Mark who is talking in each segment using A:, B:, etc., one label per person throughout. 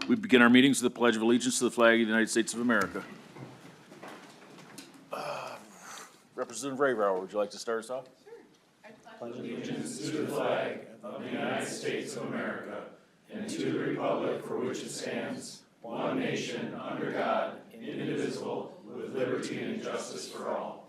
A: We begin our meetings with the Pledge of Allegiance to the flag of the United States of America. Representative Rehrauer, would you like to start us off?
B: Sure. I pledge allegiance to the flag of the United States of America and to the republic for which it stands, one nation, under God, indivisible, with liberty and justice for all.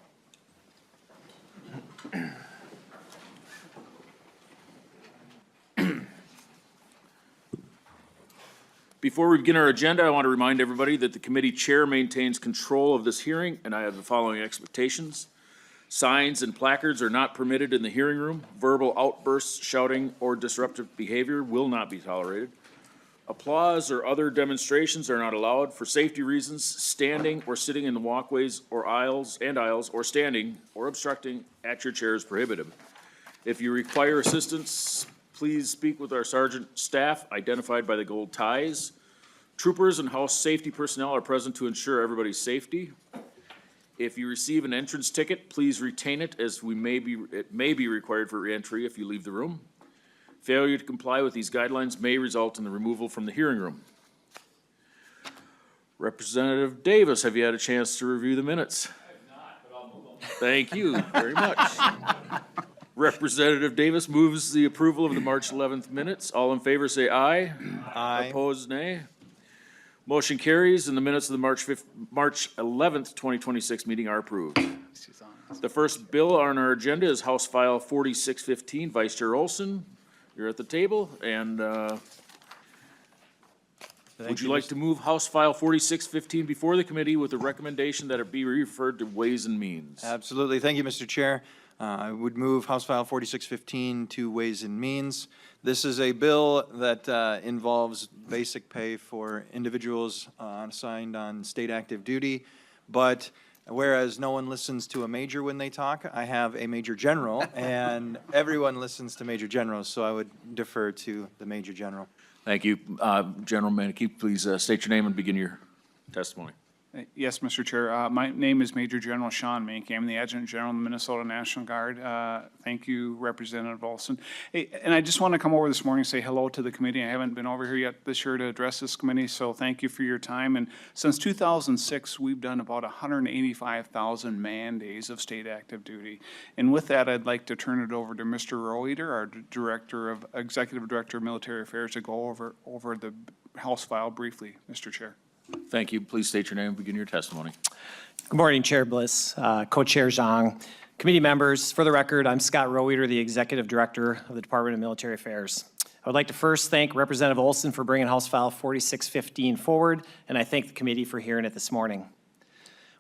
A: Before we begin our agenda, I want to remind everybody that the committee chair maintains control of this hearing, and I have the following expectations. Signs and placards are not permitted in the hearing room. Verbal outbursts, shouting, or disruptive behavior will not be tolerated. Applause or other demonstrations are not allowed. For safety reasons, standing or sitting in the walkways or aisles, or standing or obstructing at your chair is prohibited. If you require assistance, please speak with our sergeant staff, identified by the gold ties. Troopers and house safety personnel are present to ensure everybody's safety. If you receive an entrance ticket, please retain it, as it may be required for re-entry if you leave the room. Failure to comply with these guidelines may result in the removal from the hearing room. Representative Davis, have you had a chance to review the minutes?
C: I have not, but I'll move on.
A: Thank you very much. Representative Davis moves the approval of the March 11th minutes. All in favor say aye.
D: Aye.
A: Opposed, nay. Motion carries, and the minutes of the March 11th, 2026 meeting are approved. The first bill on our agenda is House File 4615. Vice Chair Olson, you're at the table, and would you like to move House File 4615 before the committee with a recommendation that it be referred to Ways and Means?
D: Absolutely. Thank you, Mr. Chair. I would move House File 4615 to Ways and Means. This is a bill that involves basic pay for individuals assigned on state active duty, but whereas no one listens to a major when they talk, I have a major general, and everyone listens to major generals, so I would defer to the major general.
A: Thank you. General Mankey, please state your name and begin your testimony.
C: Yes, Mr. Chair. My name is Major General Sean Mankey. I'm the Adjutant General of the Minnesota National Guard. Thank you, Representative Olson. Hey, and I just want to come over this morning and say hello to the committee. I haven't been over here yet this year to address this committee, so thank you for your time. And since 2006, we've done about 185,000 man days of state active duty. And with that, I'd like to turn it over to Mr. Rehrauer, our Executive Director of Military Affairs, to go over the House file briefly, Mr. Chair.
A: Thank you. Please state your name and begin your testimony.
E: Good morning, Chair Bliss, Co-Chair Zhang, committee members. For the record, I'm Scott Rehrauer, the Executive Director of the Department of Military Affairs. I would like to first thank Representative Olson for bringing House File 4615 forward, and I thank the committee for hearing it this morning.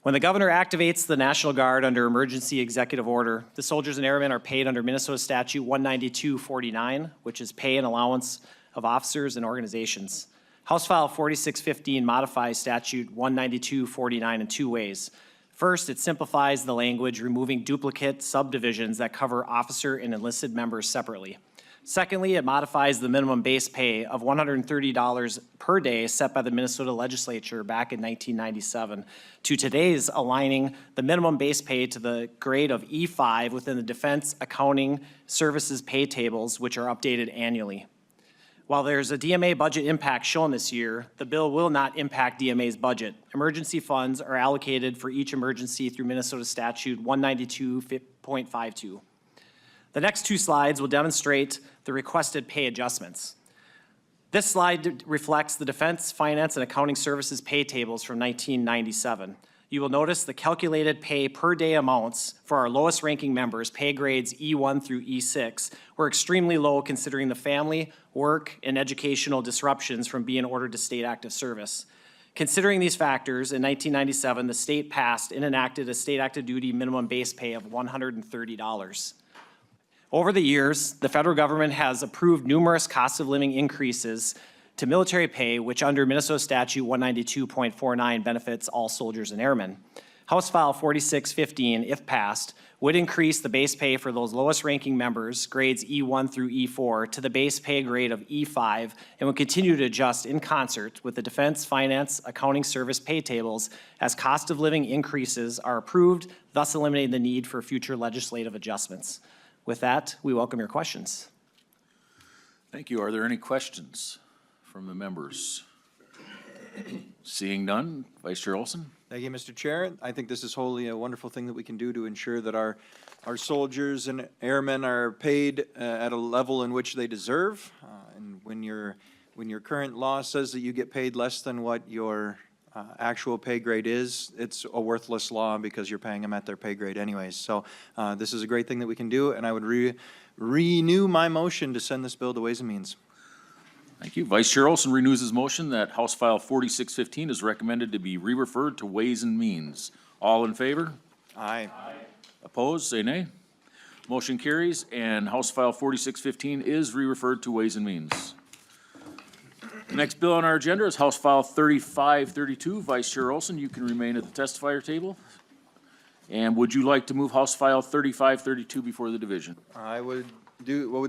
E: When the governor activates the National Guard under emergency executive order, the soldiers and airmen are paid under Minnesota Statute 19249, which is pay and allowance of officers and organizations. House File 4615 modifies Statute 19249 in two ways. First, it simplifies the language, removing duplicate subdivisions that cover officer and enlisted members separately. Secondly, it modifies the minimum base pay of $130 per day set by the Minnesota legislature back in 1997 to today's, aligning the minimum base pay to the grade of E5 within the Defense Accounting Services pay tables, which are updated annually. While there's a DMA budget impact shown this year, the bill will not impact DMA's budget. Emergency funds are allocated for each emergency through Minnesota Statute 192.52. The next two slides will demonstrate the requested pay adjustments. This slide reflects the Defense Finance and Accounting Services pay tables from 1997. You will notice the calculated pay per day amounts for our lowest ranking members, pay grades E1 through E6, were extremely low considering the family, work, and educational disruptions from being ordered to state active service. Considering these factors, in 1997, the state passed and enacted a state active duty minimum base pay of $130. Over the years, the federal government has approved numerous cost of living increases to military pay, which under Minnesota Statute 192.49 benefits all soldiers and airmen. House File 4615, if passed, would increase the base pay for those lowest ranking members, grades E1 through E4, to the base pay grade of E5, and would continue to adjust in concert with the Defense Finance Accounting Service pay tables as cost of living increases are approved, thus eliminating the need for future legislative adjustments. With that, we welcome your questions.
A: Thank you. Are there any questions from the members? Seeing none, Vice Chair Olson.
D: Thank you, Mr. Chair. I think this is wholly a wonderful thing that we can do to ensure that our soldiers and airmen are paid at a level in which they deserve. And when your current law says that you get paid less than what your actual pay grade is, it's a worthless law because you're paying them at their pay grade anyways. So this is a great thing that we can do, and I would renew my motion to send this bill to Ways and Means.
A: Thank you. Vice Chair Olson renews his motion that House File 4615 is recommended to be re-referred to Ways and Means. All in favor?
D: Aye.
A: Opposed, say nay. Motion carries, and House File 4615 is re-referred to Ways and Means. The next bill on our agenda is House File 3532. Vice Chair Olson, you can remain at the testifier table. And would you like to move House File 3532 before the division?
D: I would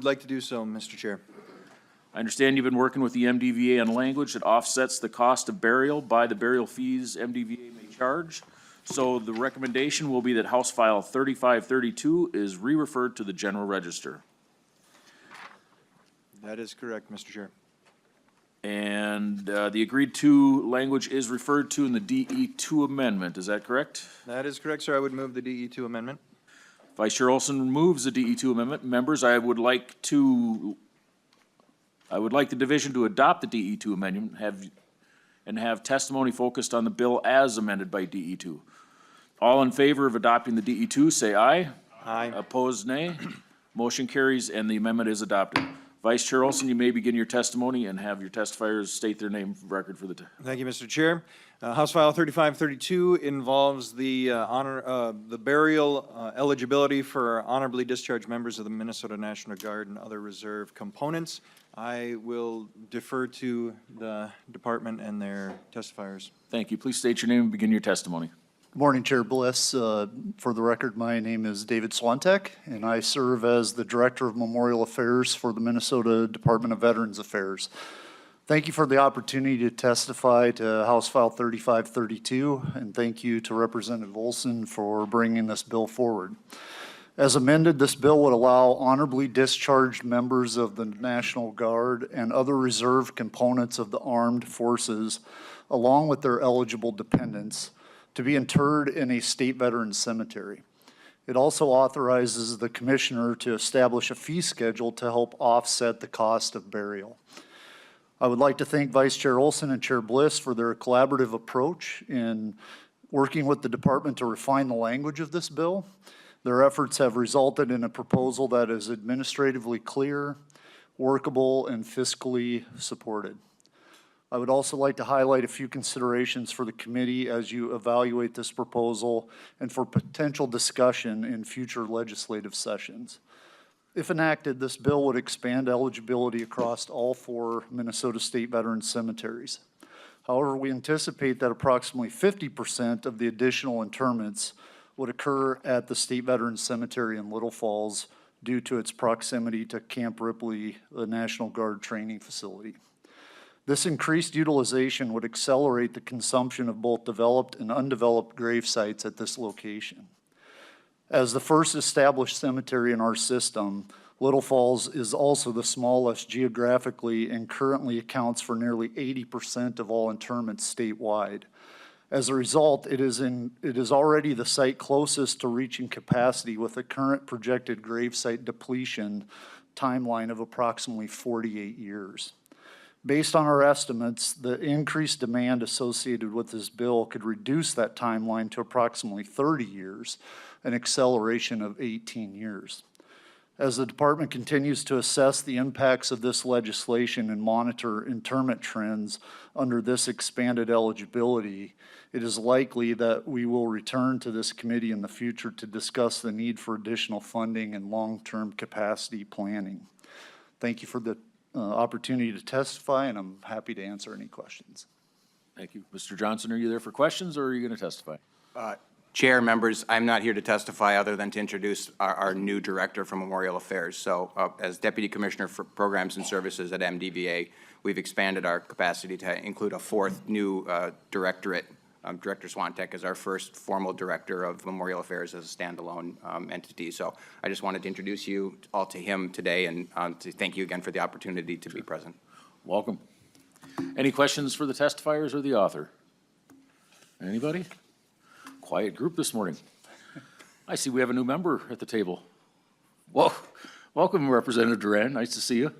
D: like to do so, Mr. Chair.
A: I understand you've been working with the MDVA on language that offsets the cost of burial by the burial fees MDVA may charge. So the recommendation will be that House File 3532 is re-referred to the General Register.
D: That is correct, Mr. Chair.
A: And the agreed-to language is referred to in the DE2 amendment. Is that correct?
D: That is correct, sir. I would move the DE2 amendment.
A: Vice Chair Olson moves the DE2 amendment. Members, I would like the division to adopt the DE2 amendment and have testimony focused on the bill as amended by DE2. All in favor of adopting the DE2, say aye.
D: Aye.
A: Opposed, nay. Motion carries and the amendment is adopted. Vice Chair Olson, you may begin your testimony and have your testifiers state their name for record for the
D: Thank you, Mr. Chair. House File 3532 involves the burial eligibility for honorably discharged members of the Minnesota National Guard and other reserve components. I will defer to the department and their testifiers.
A: Thank you. Please state your name and begin your testimony.
F: Good morning, Chair Bliss. For the record, my name is David Swantek, and I serve as the Director of Memorial Affairs for the Minnesota Department of Veterans Affairs. Thank you for the opportunity to testify to House File 3532, and thank you to Representative Olson for bringing this bill forward. As amended, this bill would allow honorably discharged members of the National Guard and other reserve components of the armed forces, along with their eligible dependents, to be interred in a state veterans cemetery. It also authorizes the commissioner to establish a fee schedule to help offset the cost of burial. I would like to thank Vice Chair Olson and Chair Bliss for their collaborative approach in working with the department to refine the language of this bill. Their efforts have resulted in a proposal that is administratively clear, workable, and fiscally supported. I would also like to highlight a few considerations for the committee as you evaluate this proposal and for potential discussion in future legislative sessions. If enacted, this bill would expand eligibility across all 4 Minnesota state veterans cemeteries. However, we anticipate that approximately 50% of the additional interments would occur at the State Veterans Cemetery in Little Falls due to its proximity to Camp Ripley, the National Guard training facility. This increased utilization would accelerate the consumption of both developed and undeveloped grave sites at this location. As the first established cemetery in our system, Little Falls is also the smallest geographically and currently accounts for nearly 80% of all interments statewide. As a result, it is already the site closest to reaching capacity with a current projected gravesite depletion timeline of approximately 48 years. Based on our estimates, the increased demand associated with this bill could reduce that timeline to approximately 30 years, an acceleration of 18 years. As the department continues to assess the impacts of this legislation and monitor interment trends under this expanded eligibility, it is likely that we will return to this committee in the future to discuss the need for additional funding and long-term capacity planning. Thank you for the opportunity to testify, and I'm happy to answer any questions.
A: Thank you. Mr. Johnson, are you there for questions or are you going to testify?
G: Chair, members, I'm not here to testify other than to introduce our new director for Memorial Affairs. So as Deputy Commissioner for Programs and Services at MDVA, we've expanded our capacity to include a 4th new directorate. Director Swantek is our first formal director of Memorial Affairs as a standalone entity. So I just wanted to introduce you all to him today and to thank you again for the opportunity to be present.
A: Welcome. Any questions for the testifiers or the author? Anybody? Quiet group this morning. I see we have a new member at the table. Well, welcome Representative Duran, nice to see you.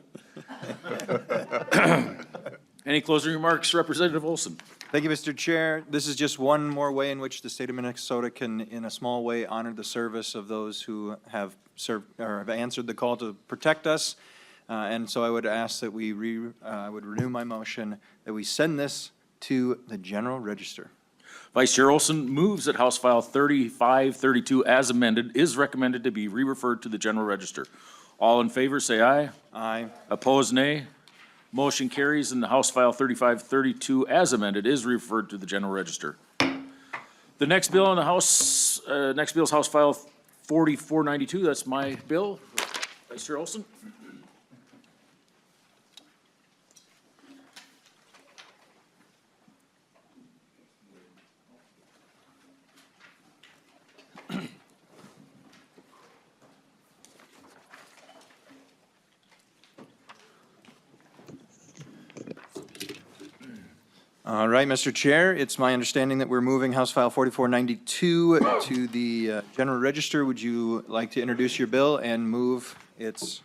A: Any closing remarks, Representative Olson?
D: Thank you, Mr. Chair. This is just one more way in which the state of Minnesota can, in a small way, honor the service of those who have served or have answered the call to protect us. And so I would ask that I would renew my motion that we send this to the General Register.
A: Vice Chair Olson moves that House File 3532 as amended is recommended to be re-referred to the General Register. All in favor, say aye.
D: Aye.
A: Opposed, nay. Motion carries and the House File 3532 as amended is referred to the General Register. The next bill on the House, next bill is House File 4492. That's my bill. Vice Chair Olson.
D: All right, Mr. Chair, it's my understanding that we're moving House File 4492 to the General Register. Would you like to introduce your bill and move its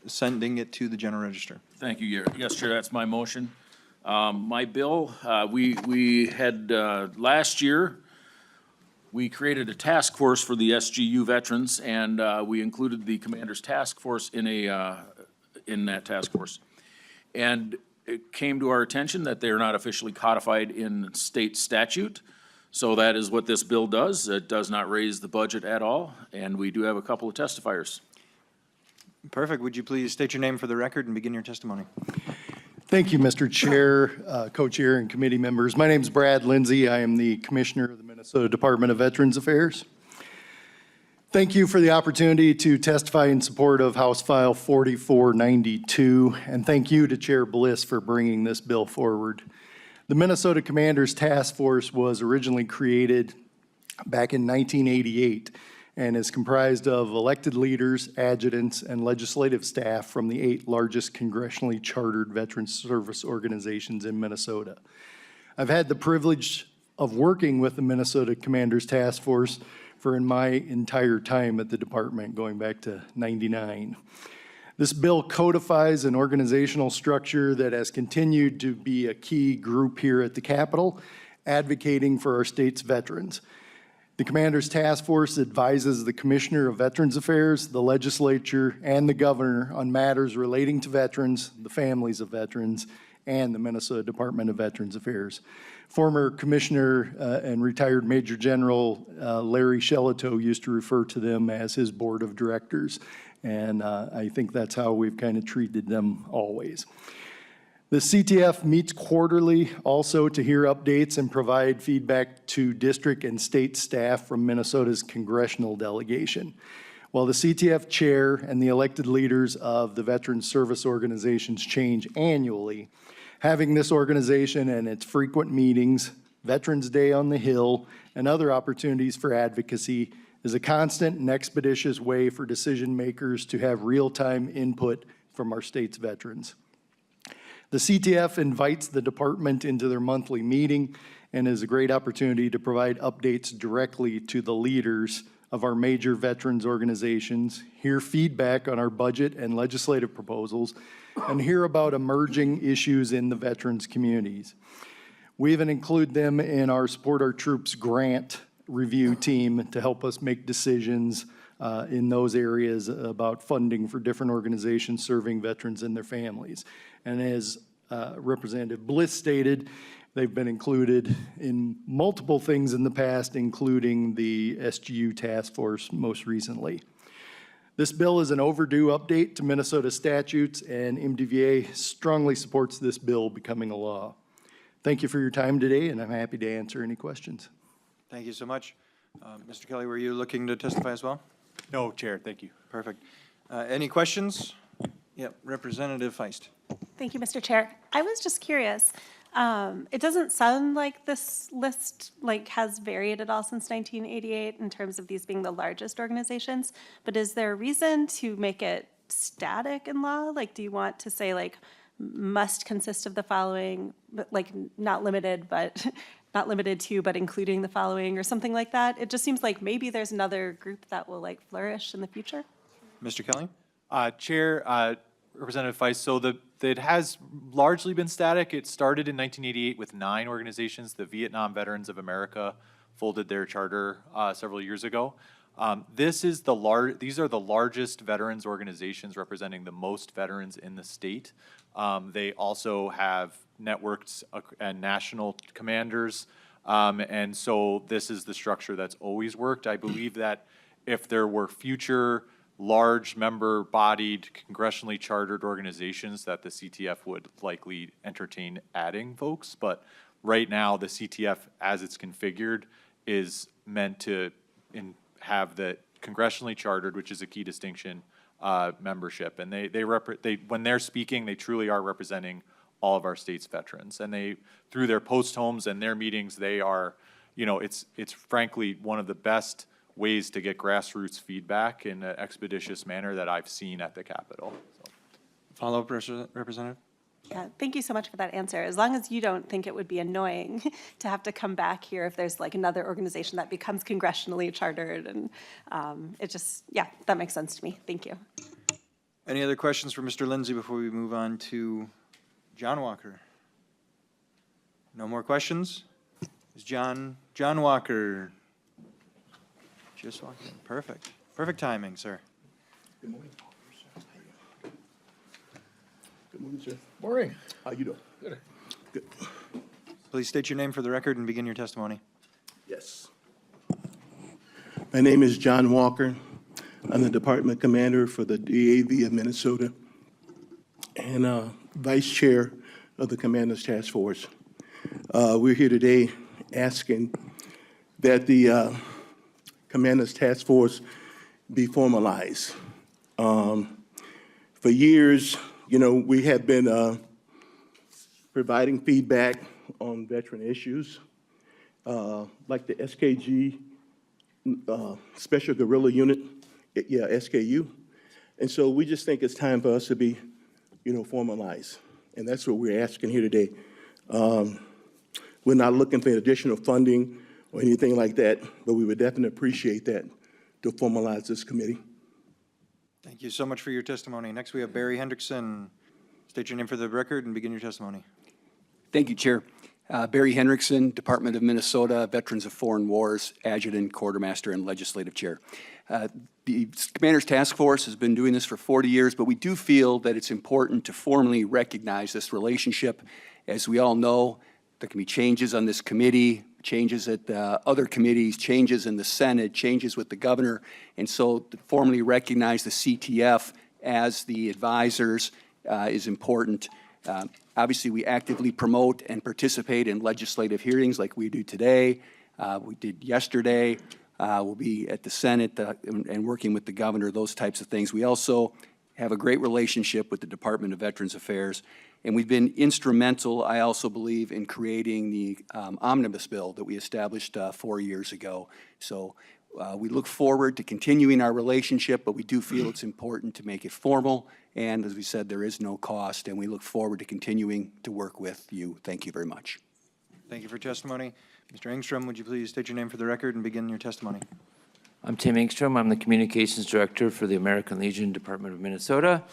D: sending it to the General Register?
A: Thank you. Yes, Chair, that's my motion. My bill, we had, last year, we created a task force for the SGU veterans, and we included the Commander's Task Force in that task force. And it came to our attention that they are not officially codified in state statute. So that is what this bill does. It does not raise the budget at all, and we do have a couple of testifiers.
D: Perfect. Would you please state your name for the record and begin your testimony?
H: Thank you, Mr. Chair, Co-Chair, and committee members. My name is Brad Lindsay. I am the Commissioner of the Minnesota Department of Veterans Affairs. Thank you for the opportunity to testify in support of House File 4492, and thank you to Chair Bliss for bringing this bill forward. The Minnesota Commander's Task Force was originally created back in 1988 and is comprised of elected leaders, adjutants, and legislative staff from the 8 largest congressionally chartered veterans service organizations in Minnesota. I've had the privilege of working with the Minnesota Commander's Task Force for in my entire time at the department, going back to '99. This bill codifies an organizational structure that has continued to be a key group here at the Capitol, advocating for our state's veterans. The Commander's Task Force advises the Commissioner of Veterans Affairs, the legislature, and the governor on matters relating to veterans, the families of veterans, and the Minnesota Department of Veterans Affairs. Former Commissioner and retired Major General Larry Shelito used to refer to them as his board of directors, and I think that's how we've kind of treated them always. The CTF meets quarterly also to hear updates and provide feedback to district and state staff from Minnesota's congressional delegation. While the CTF chair and the elected leaders of the veteran service organizations change annually, having this organization and its frequent meetings, Veterans Day on the Hill, and other opportunities for advocacy is a constant and expeditious way for decision makers to have real-time input from our state's veterans. The CTF invites the department into their monthly meeting and is a great opportunity to provide updates directly to the leaders of our major veterans organizations, hear feedback on our budget and legislative proposals, and hear about emerging issues in the veterans communities. We even include them in our Support Our Troops grant review team to help us make decisions in those areas about funding for different organizations serving veterans and their families. And as Representative Bliss stated, they've been included in multiple things in the past, including the SGU task force most recently. This bill is an overdue update to Minnesota statutes, and MDVA strongly supports this bill becoming a law. Thank you for your time today, and I'm happy to answer any questions.
D: Thank you so much. Mr. Kelly, were you looking to testify as well?
I: No, Chair, thank you.
D: Perfect. Any questions? Yep, Representative Feist.
J: Thank you, Mr. Chair. I was just curious. It doesn't sound like this list has varied at all since 1988 in terms of these being the largest organizations, but is there a reason to make it static in law? Do you want to say must consist of the following, but like not limited, but not limited to, but including the following or something like that? It just seems like maybe there's another group that will like flourish in the future.
D: Mr. Kelly?
I: Chair, Representative Feist, so it has largely been static. It started in 1988 with 9 organizations. The Vietnam Veterans of America folded their charter several years ago. These are the largest veterans organizations representing the most veterans in the state. They also have networked and national commanders, and so this is the structure that's always worked. I believe that if there were future large member-bodied, congressionally chartered organizations, that the CTF would likely entertain adding folks. But right now, the CTF, as it's configured, is meant to have the congressionally chartered, which is a key distinction, membership. And when they're speaking, they truly are representing all of our state's veterans. And they, through their post homes and their meetings, they are, it's frankly one of the best ways to get grassroots feedback in an expeditious manner that I've seen at the Capitol. So.
D: Follow-up, Representative?
J: Yeah, thank you so much for that answer. As long as you don't think it would be annoying to have to come back here if there's like another organization that becomes congressionally chartered, and it just, yeah, that makes sense to me. Thank you.
D: Any other questions for Mr. Lindsay before we move on to John Walker? No more questions? Is John Walker just walking in? Perfect. Perfect timing, sir.
K: Good morning. Good morning, sir. Morning. How you doing? Good. Good.
D: Please state your name for the record and begin your testimony.
K: Yes. My name is John Walker. I'm the Department Commander for the DAV of Minnesota and Vice Chair of the Commanders Task Force. We're here today asking that the Commanders Task Force be formalized. For years, we have been providing feedback on veteran issues, like the SKG, Special Guerrilla Unit, SKU. And so we just think it's time for us to be, formalized. And that's what we're asking here today. We're not looking for additional funding or anything like that, but we would definitely appreciate that to formalize this committee.
D: Thank you so much for your testimony. Next, we have Barry Hendrickson. State your name for the record and begin your testimony.
L: Thank you, Chair. Barry Hendrickson, Department of Minnesota, Veterans of Foreign Wars, Adjutant, Quartermaster, and Legislative Chair. The Commander's Task Force has been doing this for 40 years, but we do feel that it's important to formally recognize this relationship. As we all know, there can be changes on this committee, changes at other committees, changes in the Senate, changes with the governor, and so to formally recognize the CTF as the advisors is important. Obviously, we actively promote and participate in legislative hearings like we do today. We did yesterday. We'll be at the Senate and working with the governor, those types of things. We also have a great relationship with the Department of Veterans Affairs, and we've been instrumental, I also believe, in creating the omnibus bill that we established 4 years ago. So we look forward to continuing our relationship, but we do feel it's important to make it formal. And as we said, there is no cost, and we look forward to continuing to work with you. Thank you very much.
D: Thank you for your testimony. Mr. Engstrom, would you please state your name for the record and begin your testimony?
M: I'm Tim Engstrom. I'm the Communications Director for the American Legion Department of Minnesota.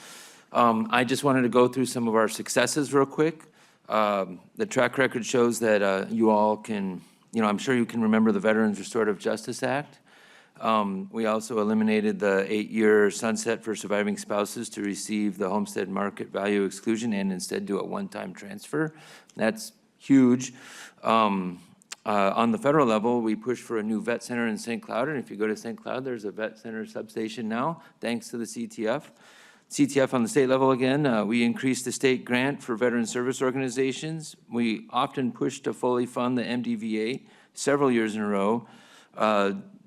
M: I just wanted to go through some of our successes real quick. The track record shows that you all can, I'm sure you can remember the Veterans Restorative Justice Act. We also eliminated the 8-year sunset for surviving spouses to receive the homestead market value exclusion and instead do a one-time transfer. That's huge. On the federal level, we pushed for a new vet center in St. Cloud, and if you go to St. Cloud, there's a vet center substation now, thanks to the CTF. CTF on the state level again, we increased the state grant for veteran service organizations. We often push to fully fund the MDVA several years in a row.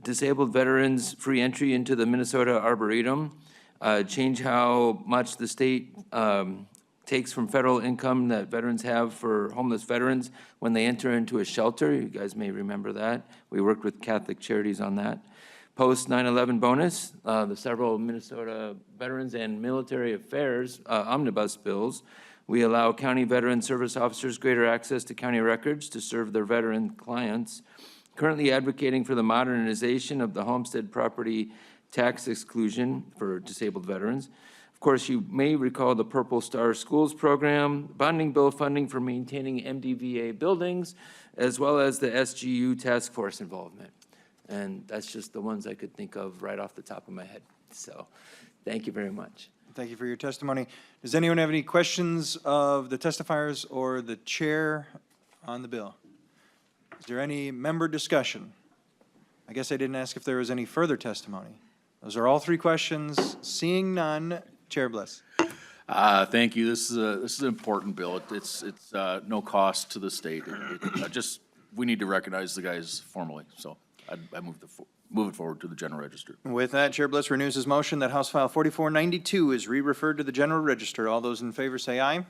M: Disabled veterans free entry into the Minnesota Arboretum, change how much the state takes from federal income that veterans have for homeless veterans when they enter into a shelter. You guys may remember that. We worked with Catholic Charities on that. Post 9/11 bonus, the several Minnesota Veterans and Military Affairs omnibus bills. We allow county veteran service officers greater access to county records to serve their veteran clients. Currently advocating for the modernization of the homestead property tax exclusion for disabled veterans. Of course, you may recall the Purple Star Schools program, bonding bill funding for maintaining MDVA buildings, as well as the SGU task force involvement. And that's just the ones I could think of right off the top of my head. So, thank you very much.
D: Thank you for your testimony. Does anyone have any questions of the testifiers or the chair on the bill? Is there any member discussion? I guess I didn't ask if there was any further testimony. Those are all three questions. Seeing none, Chair Bliss.
A: Thank you. This is an important bill. It's no cost to the state. We need to recognize the guys formally, so I move it forward to the general register.
D: With that, Chair Bliss renews his motion that House File 4492 is re-referred to the general register. All those in favor say aye. Aye.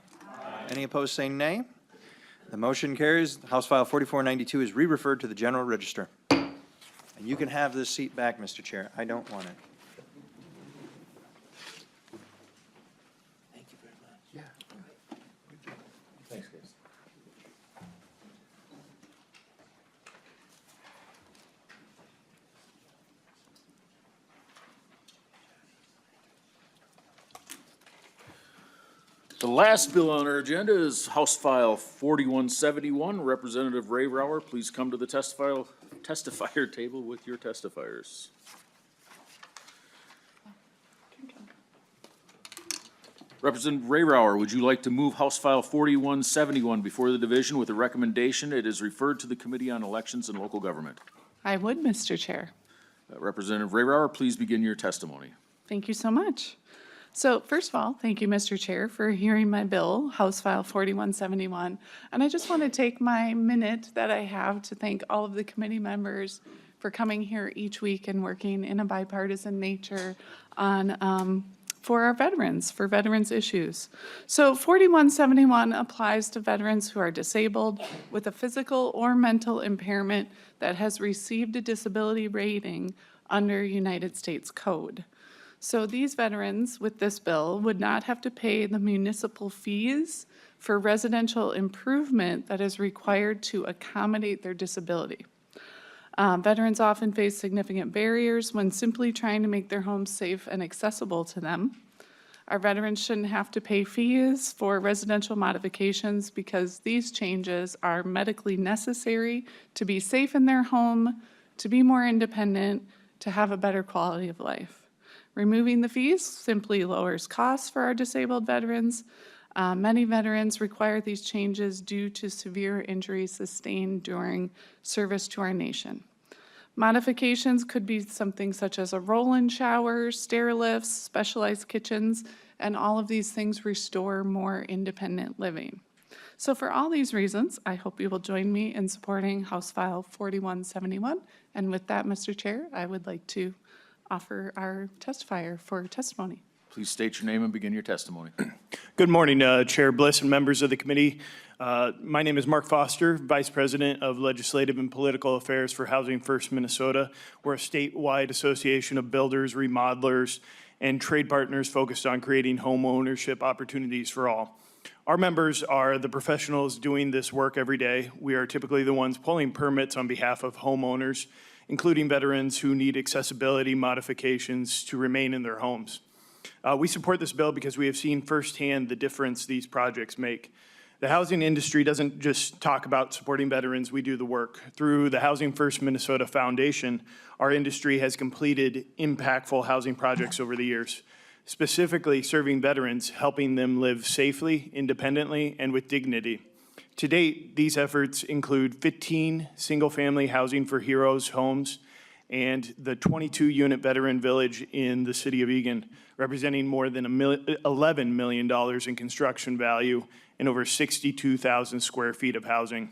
D: Any opposed say nay. The motion carries. House File 4492 is re-referred to the general register. And you can have this seat back, Mr. Chair. I don't want it.
M: Thank you very much.
A: Yeah. Thanks, guys. The last bill on our agenda is House File 4171. Representative Rehrauer, please come to the testifier table with your testifiers. Representative Rehrauer, would you like to move House File 4171 before the division with a recommendation it is referred to the Committee on Elections and Local Government?
N: I would, Mr. Chair.
A: Representative Rehrauer, please begin your testimony.
N: Thank you so much. So first of all, thank you, Mr. Chair, for hearing my bill, House File 4171. And I just want to take my minute that I have to thank all of the committee members for coming here each week and working in a bipartisan nature on for our veterans, for veterans issues. So 4171 applies to veterans who are disabled with a physical or mental impairment that has received a disability rating under United States Code. So these veterans with this bill would not have to pay the municipal fees for residential improvement that is required to accommodate their disability. Veterans often face significant barriers when simply trying to make their homes safe and accessible to them. Our veterans shouldn't have to pay fees for residential modifications because these changes are medically necessary to be safe in their home, to be more independent, to have a better quality of life. Removing the fees simply lowers costs for our disabled veterans. Many veterans require these changes due to severe injuries sustained during service to our nation. Modifications could be something such as a roll-in shower, stair lifts, specialized kitchens, and all of these things restore more independent living. So for all these reasons, I hope you will join me in supporting House File 4171. And with that, Mr. Chair, I would like to offer our testifier for testimony.
A: Please state your name and begin your testimony.
H: Good morning, Chair Bliss and members of the committee. My name is Mark Foster, Vice President of Legislative and Political Affairs for Housing First Minnesota. We're a statewide association of builders, remodelers, and trade partners focused on creating home ownership opportunities for all. Our members are the professionals doing this work every day. We are typically the ones pulling permits on behalf of homeowners, including veterans who need accessibility modifications to remain in their homes. We support this bill because we have seen firsthand the difference these projects make. The housing industry doesn't just talk about supporting veterans, we do the work. Through the Housing First Minnesota Foundation, our industry has completed impactful housing projects over the years, specifically serving veterans, helping them live safely, independently, and with dignity. To date, these efforts include 15 single-family Housing for Heroes homes and the 22-unit veteran village in the city of Eagan, representing more than $11 million in construction value and over 62,000 square feet of housing.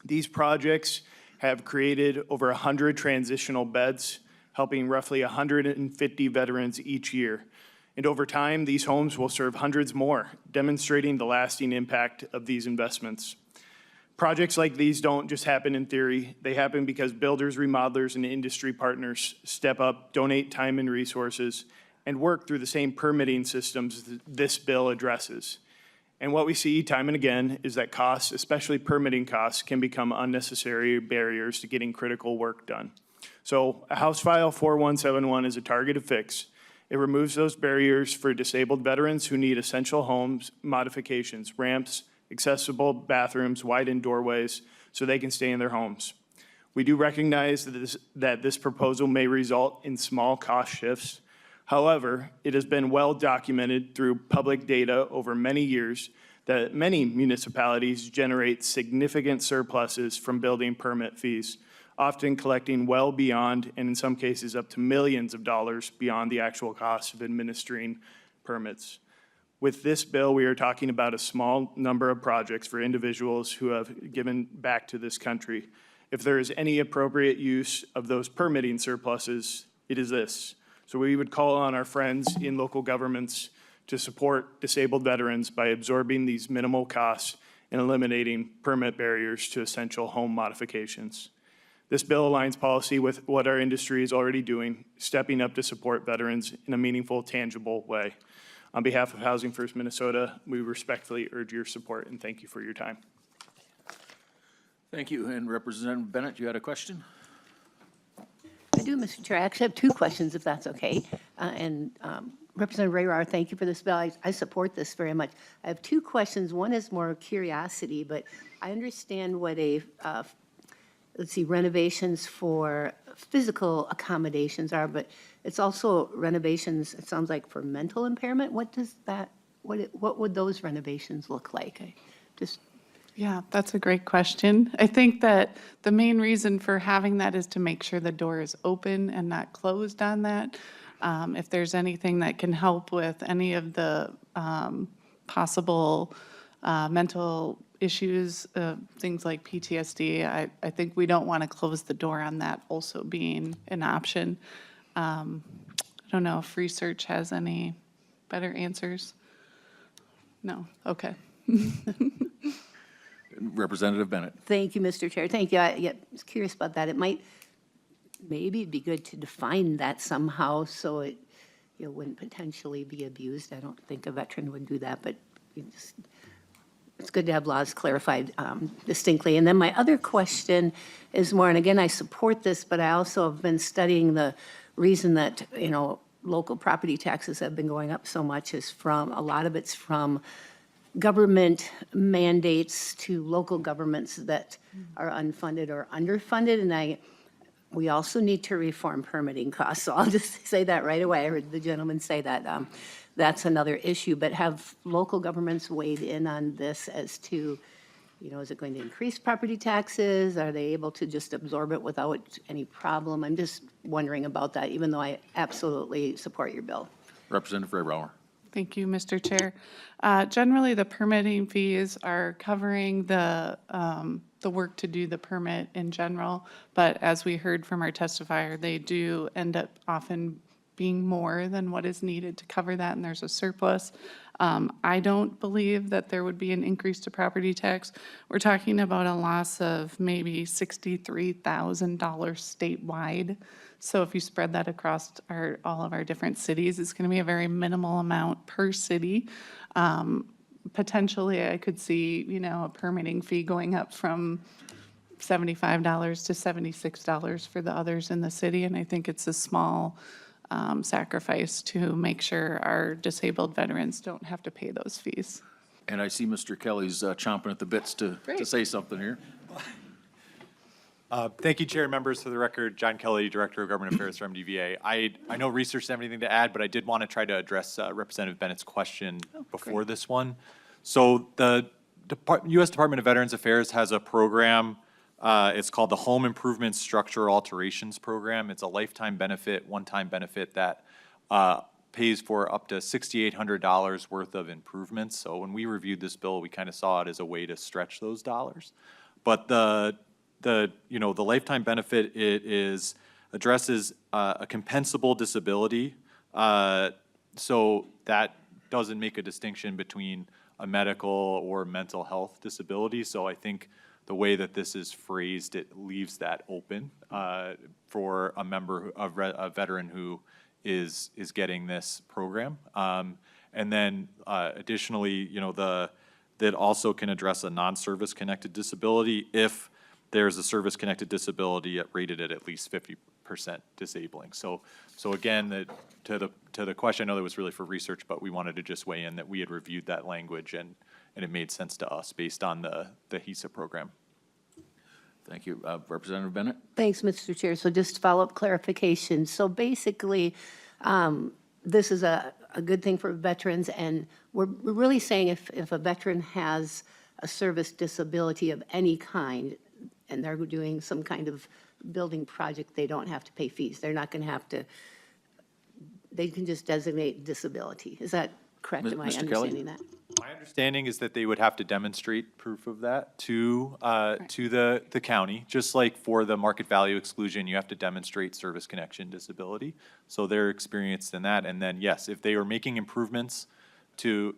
H: These projects have created over 100 transitional beds, helping roughly 150 veterans each year. And over time, these homes will serve hundreds more, demonstrating the lasting impact of these investments. Projects like these don't just happen in theory. They happen because builders, remodelers, and industry partners step up, donate time and resources, and work through the same permitting systems that this bill addresses.
C: And what we see time and again is that costs, especially permitting costs, can become unnecessary barriers to getting critical work done. So House File 4171 is a targeted fix. It removes those barriers for disabled veterans who need essential homes modifications, ramps, accessible bathrooms, widened doorways, so they can stay in their homes. We do recognize that this proposal may result in small cost shifts. However, it has been well documented through public data over many years that many municipalities generate significant surpluses from building permit fees, often collecting well beyond, and in some cases up to millions of dollars beyond the actual cost of administering permits. With this bill, we are talking about a small number of projects for individuals who have given back to this country. If there is any appropriate use of those permitting surpluses, it is this. So we would call on our friends in local governments to support disabled veterans by absorbing these minimal costs and eliminating permit barriers to essential home modifications. This bill aligns policy with what our industry is already doing, stepping up to support veterans in a meaningful, tangible way. On behalf of Housing First Minnesota, we respectfully urge your support and thank you for your time.
A: Thank you. And Representative Bennett, you had a question?
O: I do, Mr. Chair. I actually have two questions, if that's okay. Representative Rehrauer, thank you for this bill. I support this very much. I have two questions. One is more curiosity, but I understand what renovations for physical accommodations are, but it's also renovations, it sounds like, for mental impairment. What would those renovations look like?
N: Yeah, that's a great question. I think that the main reason for having that is to make sure the door is open and not closed on that. If there's anything that can help with any of the possible mental issues, things like PTSD, I think we don't want to close the door on that also being an option. I don't know if research has any better answers. No, okay.
A: Representative Bennett.
O: Thank you, Mr. Chair. Thank you. I was curious about that. Maybe it'd be good to define that somehow so it wouldn't potentially be abused. I don't think a veteran would do that, but it's good to have laws clarified distinctly. And then my other question is more, and again, I support this, but I also have been studying the reason that, local property taxes have been going up so much is a lot of it's from government mandates to local governments that are unfunded or underfunded. And we also need to reform permitting costs. So I'll just say that right away. I heard the gentleman say that. That's another issue. But have local governments weighed in on this as to, is it going to increase property taxes? Are they able to just absorb it without any problem? I'm just wondering about that, even though I absolutely support your bill.
A: Representative Rehrauer.
N: Thank you, Mr. Chair. Generally, the permitting fees are covering the work to do the permit in general, but as we heard from our testifier, they do end up often being more than what is needed to cover that, and there's a surplus. I don't believe that there would be an increase to property tax. We're talking about a loss of maybe $63,000 statewide. So if you spread that across all of our different cities, it's going to be a very minimal amount per city. Potentially, I could see, a permitting fee going up from $75 to $76 for the others in the city, and I think it's a small sacrifice to make sure our disabled veterans don't have to pay those fees.
A: And I see Mr. Kelly's chomping at the bits to say something here.
I: Thank you, Chair and members. For the record, John Kelly, Director of Government Affairs for MDVA. I know research doesn't have anything to add, but I did want to try to address Representative Bennett's question before this one. So the U.S. Department of Veterans Affairs has a program. It's called the Home Improvement Structure Alterations Program. It's a lifetime benefit, one-time benefit that pays for up to $6,800 worth of improvements. So when we reviewed this bill, we kind of saw it as a way to stretch those dollars. But the lifetime benefit, it addresses a compensable disability. So that doesn't make a distinction between a medical or mental health disability. So I think the way that this is phrased, it leaves that open for a veteran who is getting this program. And then additionally, that also can address a non-service connected disability if there's a service-connected disability rated at least 50% disabling. So again, to the question, I know that was really for research, but we wanted to just weigh in that we had reviewed that language and it made sense to us based on the HISA program.
A: Thank you. Representative Bennett?
O: Thanks, Mr. Chair. So just follow-up clarification. So basically, this is a good thing for veterans, and we're really saying if a veteran has a service disability of any kind, and they're doing some kind of building project, they don't have to pay fees. They're not going to have to, they can just designate disability. Is that correct? Am I
A: Mr. Kelly?
O: understanding that?
I: My understanding is that they would have to demonstrate proof of that to the county, just like for the market value exclusion, you have to demonstrate service connection disability. So they're experienced in that. And then, yes, if they are making improvements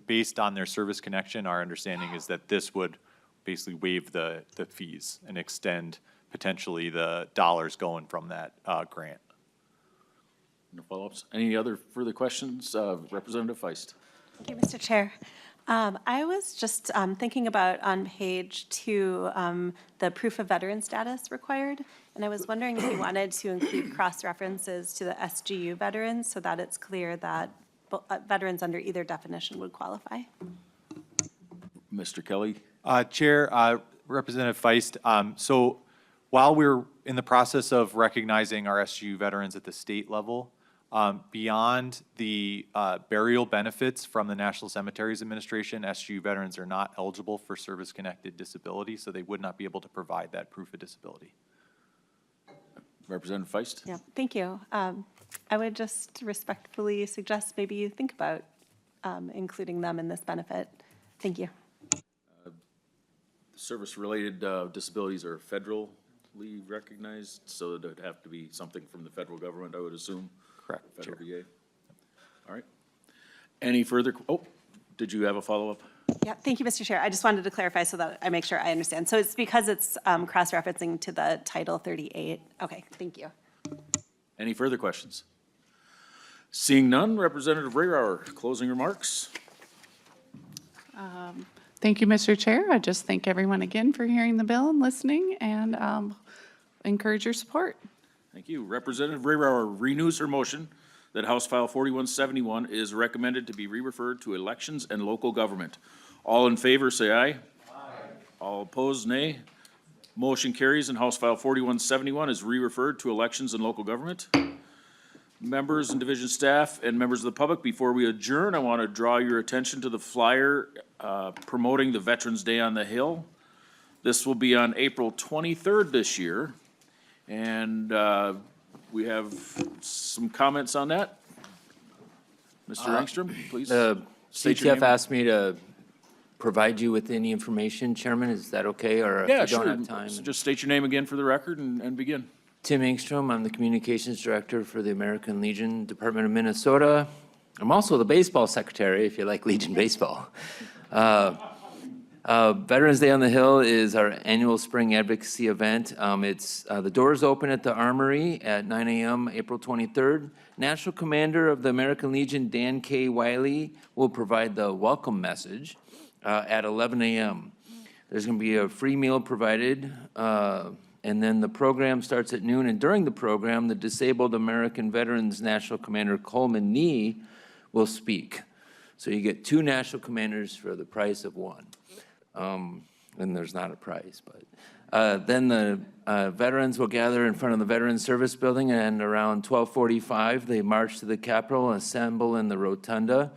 I: based on their service connection, our understanding is that this would basically waive the fees and extend potentially the dollars going from that grant.
A: No follow-ups? Any other further questions? Representative Feist?
J: Thank you, Mr. Chair. I was just thinking about on page 2, the proof of veteran status required, and I was wondering if you wanted to include cross-references to the SGU veterans so that it's clear that veterans under either definition would qualify.
A: Mr. Kelly?
I: Chair, Representative Feist, so while we're in the process of recognizing our SGU veterans at the state level, beyond the burial benefits from the National Cemeteries Administration, SGU veterans are not eligible for service-connected disability, so they would not be able to provide that proof of disability.
A: Representative Feist?
J: Yeah, thank you. I would just respectfully suggest maybe you think about including them in this benefit. Thank you.
A: Service-related disabilities are federally recognized, so it would have to be something from the federal government, I would assume.
I: Correct,
A: Federal VA. All right. Any further, did you have a follow-up?
J: Yeah, thank you, Mr. Chair. I just wanted to clarify so that I make sure I understand. So it's because it's cross-referencing to the Title 38. Okay, thank you.
A: Any further questions? Seeing none, Representative Rehrauer, closing remarks.
N: Thank you, Mr. Chair. I just thank everyone again for hearing the bill and listening, and encourage your support.
A: Thank you. Representative Rehrauer renews her motion that House File 4171 is recommended to be re-referred to Elections and Local Government. All in favor, say aye. Aye. All opposed, nay. Motion carries and House File 4171 is re-referred to Elections and Local Government. Members and division staff and members of the public, before we adjourn, I want to draw your attention to the flyer promoting the Veterans Day on the Hill. This will be on April 23rd this year. And we have some comments on that. Mr. Engstrom, please. state your
M: CTF
A: name.
M: asked me to provide you with any information, Chairman. Is that okay, or
A: Yeah,
M: if you
A: sure.
M: don't have time?
A: So just state your name again for the record and begin.
M: Tim Engstrom, I'm the Communications Director for the American Legion Department of Minnesota. I'm also the baseball secretary, if you like Legion baseball. Veterans Day on the Hill is our annual spring advocacy event. The doors open at the Armory at 9 a.m. April 23rd. National Commander of the American Legion, Dan K. Wiley, will provide the welcome message at 11 a.m. There's going to be a free meal provided, and then the program starts at noon. And during the program, the Disabled American Veterans National Commander Coleman Nee will speak. So you get 2 national commanders for the price of 1. And there's not a prize, but then the veterans will gather in front of the Veterans Service Building, and around 12:45 they march to the Capitol and assemble in the rotunda.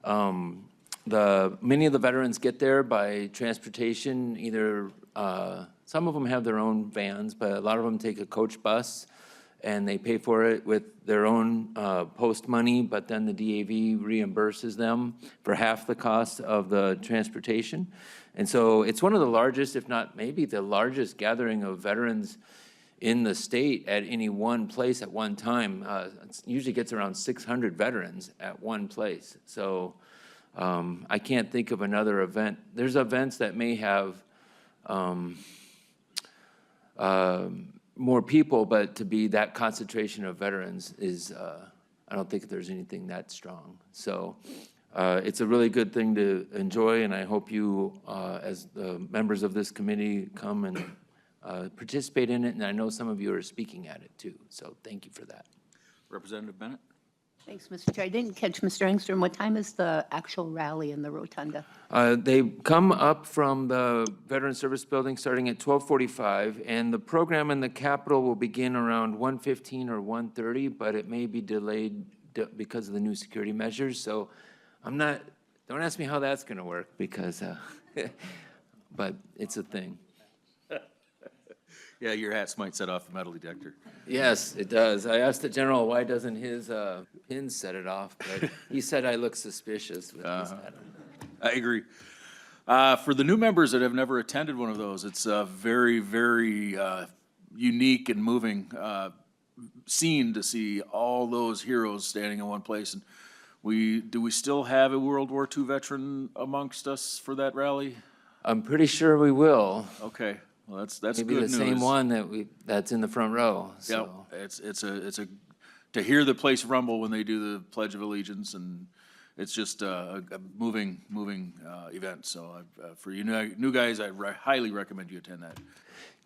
M: Many of the veterans get there by transportation. Either some of them have their own vans, but a lot of them take a coach bus, and they pay for it with their own post money, but then the DAV reimburses them for half the cost of the transportation. And so it's one of the largest, if not maybe the largest gathering of veterans in the state at any one place at one time. It usually gets around 600 veterans at one place. So I can't think of another event. There's events that may have more people, but to be that concentration of veterans is, I don't think there's anything that strong. So It's a really good thing to enjoy, and I hope you, as the members of this committee, come and participate in it, and I know some of you are speaking at it too, so thank you for that.
A: Representative Bennett?
O: Thanks, Mr. Chair. I didn't catch, Mr. Engstrom, what time is the actual rally in the rotunda?
M: They come up from the Veteran Service Building starting at 12:45, and the program in the Capitol will begin around 1:15 or 1:30, but it may be delayed because of the new security measures, so don't ask me how that's gonna work, because, but it's a thing.
A: Yeah, your hats might set off the metal detector.
M: Yes, it does. I asked the general, why doesn't his pin set it off, but he said I look suspicious with his hat on.
A: I agree. For the new members that have never attended one of those, it's a very, very unique and moving scene to see all those heroes standing in one place. And do we still have a World War II veteran amongst us for that rally?
M: I'm pretty sure we will.
A: Okay, well, that's good
M: Maybe
A: news.
M: the same one that's in the front row, so.
A: Yeah, it's a, to hear the place rumble when they do the Pledge of Allegiance, and it's just a moving event. So for you new guys, I highly recommend you attend that.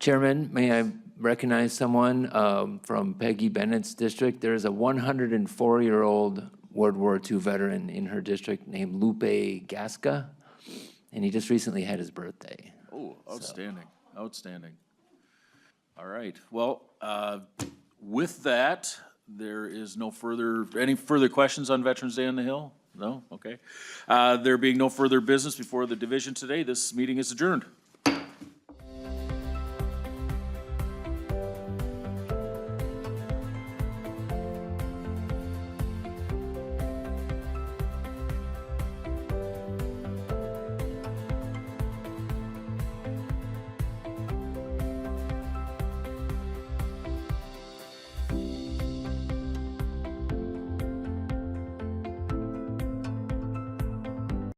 M: Chairman, may I recognize someone from Peggy Bennett's district? There's a 104-year-old World War II veteran in her district named Lupe Gasca, and he just recently had his birthday.
A: Oh, outstanding, outstanding. All right, well, with that, there is any further questions on Veterans Day on the Hill? No? Okay. There being no further business before the division today, this meeting is adjourned.